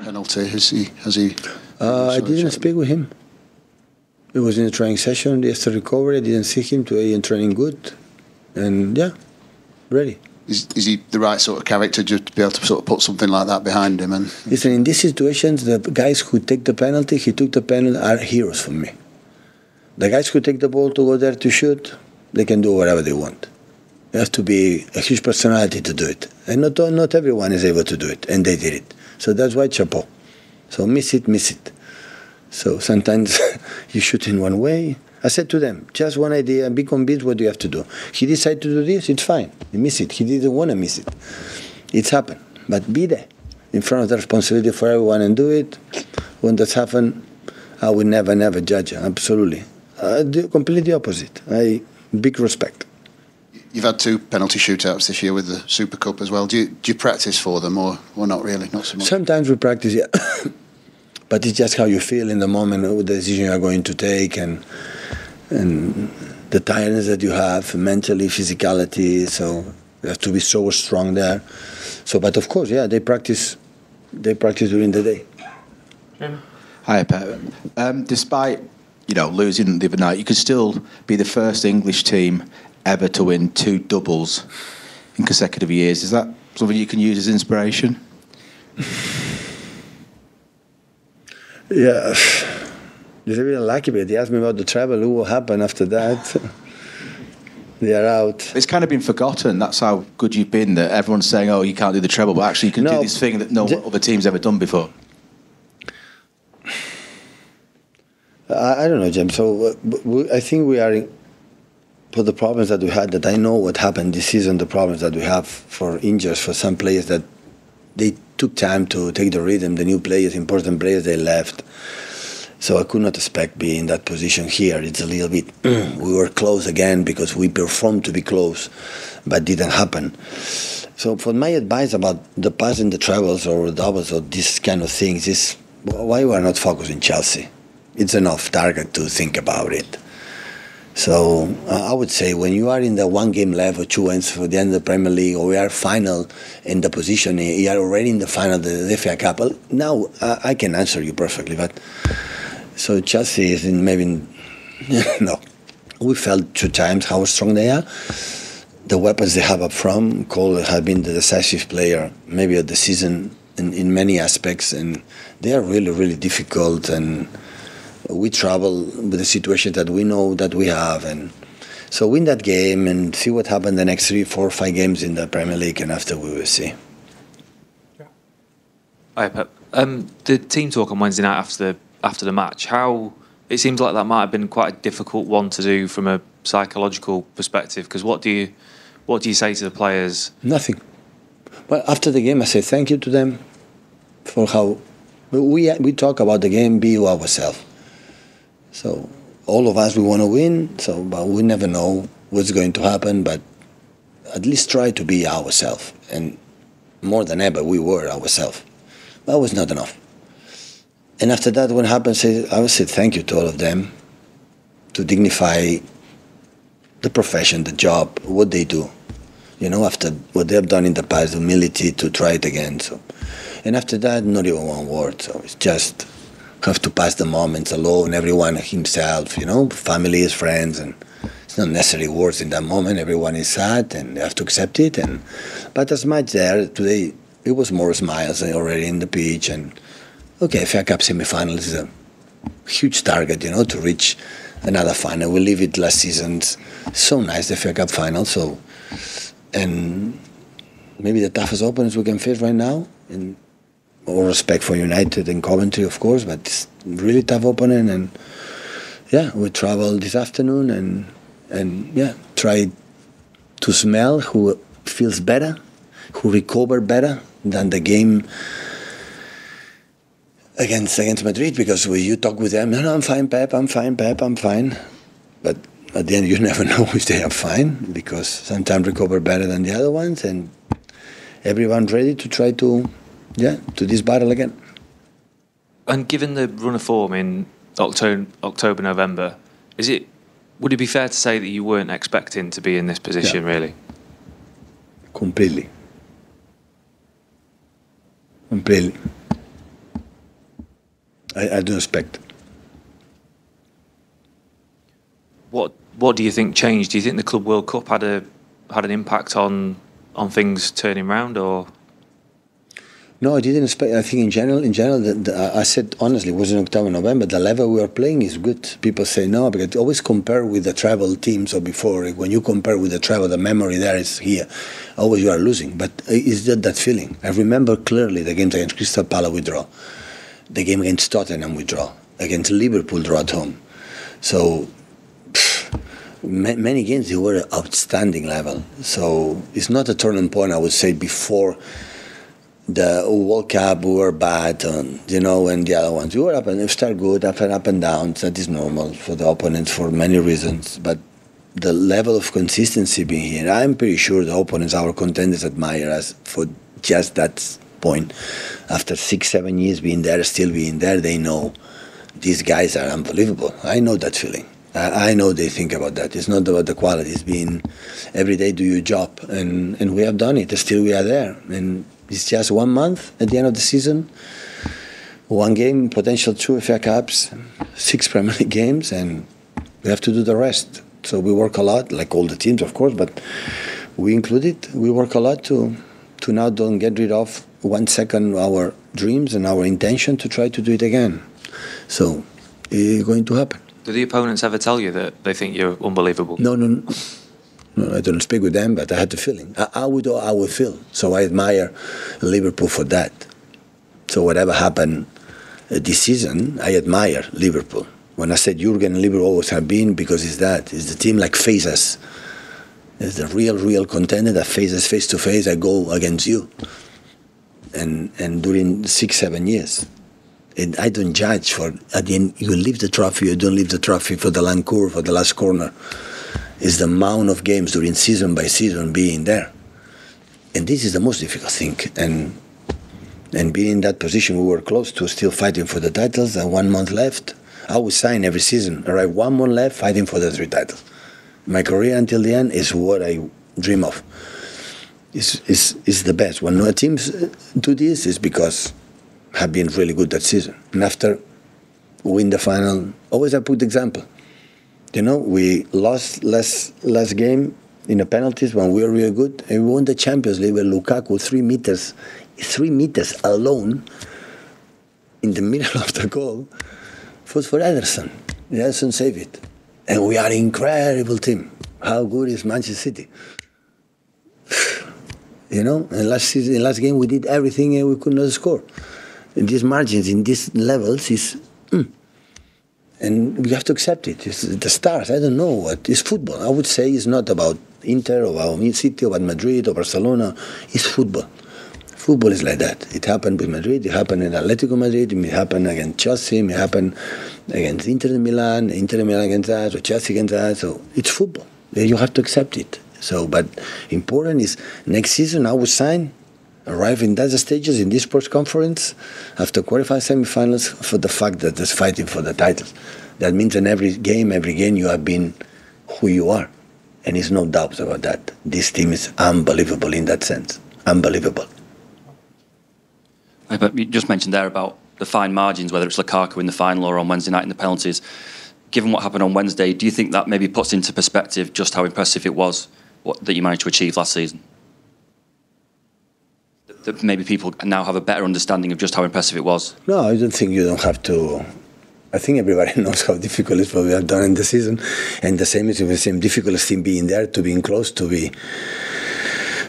penalty? Has he? I didn't speak with him. It was in a training session. Yesterday recovery. I didn't see him today in training good, and yeah, ready. Is he the right sort of character just to be able to sort of put something like that behind him? And listen, in these situations, the guys who take the penalty, he took the penalty, are heroes for me. The guys who take the ball to go there to shoot, they can do whatever they want. You have to be a huge personality to do it, and not everyone is able to do it, and they did it. So that's why chapeau. So miss it. So sometimes you shoot in one way. I said to them, just one idea and be convinced what you have to do. He decided to do this, it's fine. He missed it. He didn't want to miss it. It's happened. But be there in front of the responsibility for everyone and do it. When that's happened, I will never judge. Absolutely. I do completely opposite. Big respect. You've had 2 penalty shootouts this year with the Super Cup as well. Do you practice for them or not really? Not so much? Sometimes we practice, yeah. But it's just how you feel in the moment, the decision you are going to take, and the tiredness that you have, mentally, physicality. So you have to be so strong there. So, but of course, yeah, they practice during the day. Hi, Pep. Despite losing the other night, you could still be the first English team ever to win 2 doubles in consecutive years. Is that something you can use as inspiration? Yeah, they're really lucky, but they asked me about the treble. What will happen after that? They are out. It's kind of been forgotten. That's how good you've been, that everyone's saying, oh, you can't do the treble, but actually you can do this thing that no other team's ever done before. I don't know, James. So I think we are, for the problems that we had, that I know what happened this season, the problems that we have for injuries, for some players that they took time to take the rhythm, the new players, important players, they left. So I could not expect being in that position here. It's a little bit, we were close again because we performed to be close, but didn't happen. So for my advice about the pass and the trebles or doubles or these kind of things is why we are not focused in Chelsea. It's enough target to think about it. So I would say when you are in the 1 game left or 2 ends for the end of the Premier League, or we are final in the position, you are already in the final of the FA Cup. Now I can answer you perfectly, but so Chelsea is in maybe no. We felt 2 times how strong they are. The weapons they have up front. Cole has been the decisive player, maybe of the season in many aspects, and they are really difficult. And we travel with the situation that we know that we have, and so win that game and see what happens the next 3, 4, 5 games in the Premier League, and after we will see. Hi, Pep. The team talk on Wednesday night after the match, how it seems like that might have been quite a difficult one to do from a psychological perspective, because what do you say to the players? Nothing. Well, after the game I say thank you to them for how we talk about the game, be ourselves. So all of us, we want to win, but we never know what's going to happen, but at least try to be ourselves. And more than ever, we were ourselves. That was not enough. And after that, what happened, I would say thank you to all of them, to dignify the profession, the job, what they do. After what they have done in the past, humility to try it again. So, and after that, not even one word. So it's just have to pass the moments alone, everyone himself, families, friends, and it's not necessarily words in that moment. Everyone is sad and they have to accept it. But as much there today, it was more smiles already in the pitch. And okay, FA Cup semi-finals is a huge target, to reach another final. We leave it last season. So nice, the FA Cup final. So, and maybe the toughest opponents we can face right now. And all respect for United and Coventry, of course, but it's really tough opponent. And yeah, we travel this afternoon and try to smell who feels better, who recover better than the game against Madrid, because when you talk with them, no, I'm fine, Pep, I'm fine. But at the end, you never know if they are fine, because sometimes recover better than the other ones, and everyone ready to try to this battle again. And given the run of form in October, November, would it be fair to say that you weren't expecting to be in this position, really? Completely. I don't expect. What do you think changed? Do you think the Club World Cup had an impact on things turning round, or? No, I didn't expect. I think in general, I said honestly, it was in October, November. The level we are playing is good. People say no, because always compare with the travel teams or before. When you compare with the travel, the memory there is here. Always you are losing, but it's just that feeling. I remember clearly the games against Crystal Palace we draw, the game against Tottenham we draw, against Liverpool draw at home. So many games they were outstanding level. So it's not a turning point. I would say before the World Cup we were bad, and the other ones we were up and start good, up and down. That is normal for the opponents for many reasons. But the level of consistency being here, I'm pretty sure the opponents, our contenders, admire us for just that point. After 6-7 years being there, still being there, they know these guys are unbelievable. I know that feeling. I know they think about that. It's not about the quality. It's being every day do your job, and we have done it. Still we are there, and it's just 1 month at the end of the season, 1 game, potential 2 FA Cups, 6 Premier League games, and we have to do the rest. So we work a lot, like all the teams, of course, but we included. We work a lot to now don't get rid of 1 second our dreams and our intention to try to do it again. So it's going to happen. Do the opponents ever tell you that they think you're unbelievable? No, I don't speak with them, but I had the feeling. I would feel. So I admire Liverpool for that. So whatever happened this season, I admire Liverpool. When I said Jurgen and Liverpool always have been, because it's the team like face us. It's the real contender that faces face to face. I go against you. And during 6-7 years. And I don't judge for, at the end, you leave the trophy, you don't leave the trophy for the line curve, for the last corner. It's the amount of games during season by season being there. And this is the most difficult thing. And being in that position, we were close to still fighting for the titles, and 1 month left. I would sign every season, arrive 1 month left, fighting for the 3 titles. My career until the end is what I dream of. It's the best. When no teams do this, it's because have been really good that season. And after win the final, always I put the example. We lost last game in the penalties when we were really good, and we won the Champions League with Lukaku 3 meters alone in the middle of the goal. For Ederson. Ederson saved it. And we are an incredible team. How good is Manchester City? And last game we did everything and we could not score. In these margins, in these levels, and we have to accept it. It's the stars. I don't know what. It's football. I would say it's not about Inter or about City or about Madrid or Barcelona. It's football. Football is like that. It happened with Madrid. It happened in Atletico Madrid. It may happen against Chelsea. It may happen against Inter Milan against us, or Chelsea against us. So it's football. You have to accept it. So, but important is next season I will sign. Arrive in that stages in this press conference after qualifying semi-finals for the fact that there's fighting for the titles. That means in every game you have been who you are. And there's no doubt about that. This team is unbelievable in that sense. Unbelievable. But you just mentioned there about the fine margins, whether it's Lukaku in the final or on Wednesday night in the penalties. Given what happened on Wednesday, do you think that maybe puts into perspective just how impressive it was that you managed to achieve last season? That maybe people now have a better understanding of just how impressive it was? No, I don't think you don't have to. I think everybody knows how difficult it is what we have done in the season, and the same is the same difficult thing being there, to being close, to be.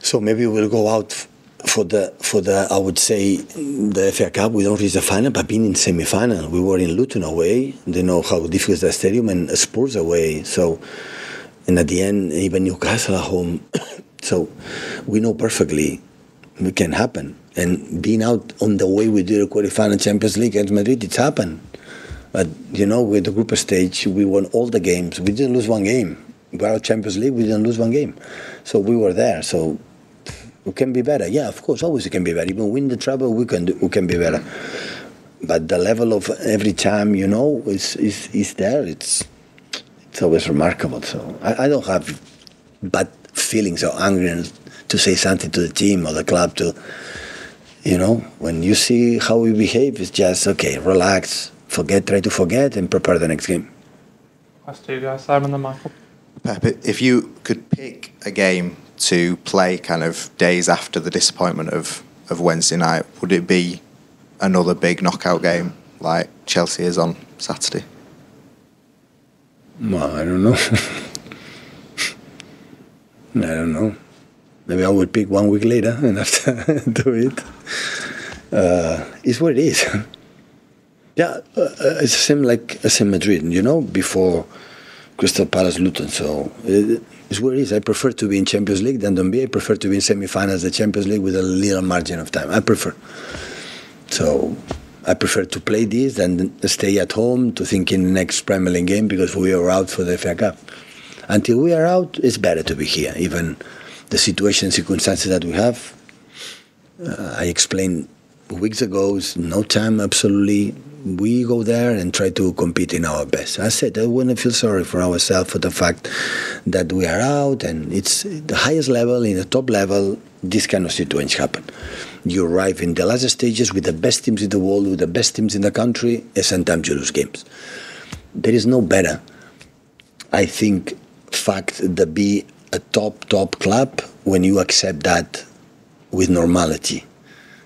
So maybe we'll go out for the I would say the FA Cup. We don't reach the final, but being in semi-final, we were in Luton away. They know how difficult is the stadium, and Spurs away. So, and at the end, even Newcastle at home. So we know perfectly. It can happen. And being out on the way we did a quarterfinal Champions League against Madrid, it's happened. But, with the group stage, we won all the games. We didn't lose 1 game. We got out Champions League, we didn't lose 1 game. So we were there. So we can be better. Yeah, of course, always it can be better. Even win the treble, we can be better. But the level of every time, is there. It's always remarkable. So I don't have bad feelings or anger to say something to the team or the club to, when you see how we behave, it's just, okay, relax, try to forget and prepare the next game. Last two guys, Simon and Michael. Pep, if you could pick a game to play kind of days after the disappointment of Wednesday night, would it be another big knockout game like Chelsea is on Saturday? Well, I don't know. I don't know. Maybe I would pick 1 week later and after do it. It's what it is. Yeah, it's the same like as in Madrid, you know, before Crystal Palace Luton. So it's what it is. I prefer to be in Champions League than don't be. I prefer to be in semi-finals the Champions League with a little margin of time. I prefer. So I prefer to play this than stay at home to think in the next Premier League game because we are out for the FA Cup. Until we are out, it's better to be here. Even the situation, circumstances that we have, I explained weeks ago, it's no time, absolutely. We go there and try to compete in our best. I said I wouldn't feel sorry for ourselves for the fact that we are out, and it's the highest level, in the top level, this kind of situations happen. You arrive in the last stages with the best teams in the world, with the best teams in the country, and sometimes you lose games. There is no better, I think, fact that be a top club when you accept that with normality.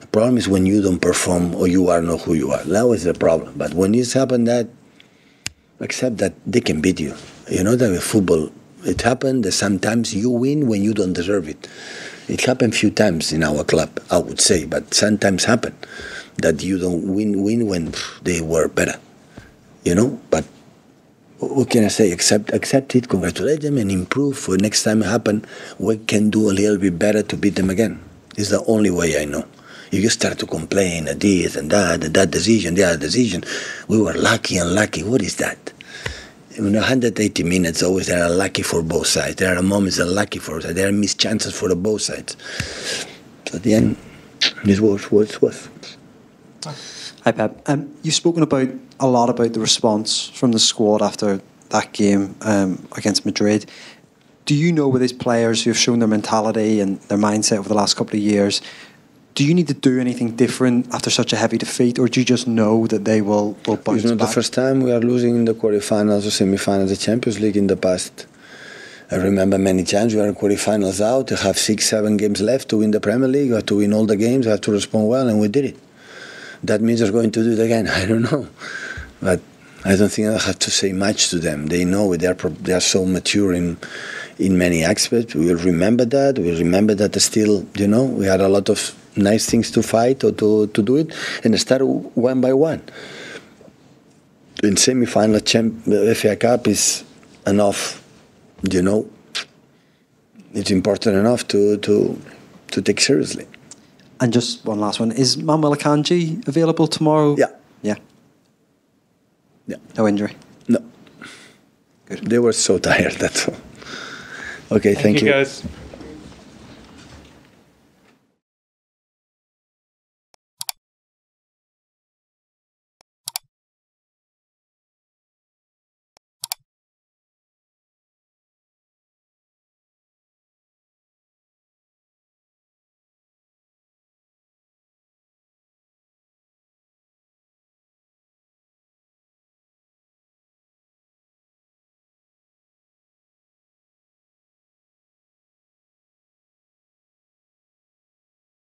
The problem is when you don't perform or you are not who you are. That was the problem. But when it's happened that, accept that they can beat you. You know that with football, it happened that sometimes you win when you don't deserve it. It happened a few times in our club, I would say, but sometimes happen that you don't win when they were better. You know, but what can I say? Accept it, congratulate them, and improve for next time it happen. We can do a little bit better to beat them again. It's the only way I know. If you start to complain at this and that decision, the other decision, we were lucky, unlucky. What is that? In 180 minutes, always there are lucky for both sides. There are moments that are lucky for us. There are missed chances for the both sides. So at the end, this was what it was. Hi, Pep. You've spoken a lot about the response from the squad after that game against Madrid. Do you know with these players who have shown their mentality and their mindset over the last couple of years, do you need to do anything different after such a heavy defeat, or do you just know that they will bounce back? It's not the first time we are losing in the quarterfinals or semi-finals of the Champions League in the past. I remember many times we are in quarterfinals out, to have 6-7 games left to win the Premier League, or to win all the games, have to respond well, and we did it. That means they're going to do it again. I don't know. But I don't think I have to say much to them. They know they are so mature in many aspects. We will remember that. We remember that still, you know, we had a lot of nice things to fight or to do it, and start one by one. In semi-final, FA Cup is enough, you know. It's important enough to take seriously. And just one last one. Is Manuel Akanji available tomorrow? Yeah. Yeah. Yeah. No injury? No. Good. They were so tired, that's all. Okay, thank you. Guys.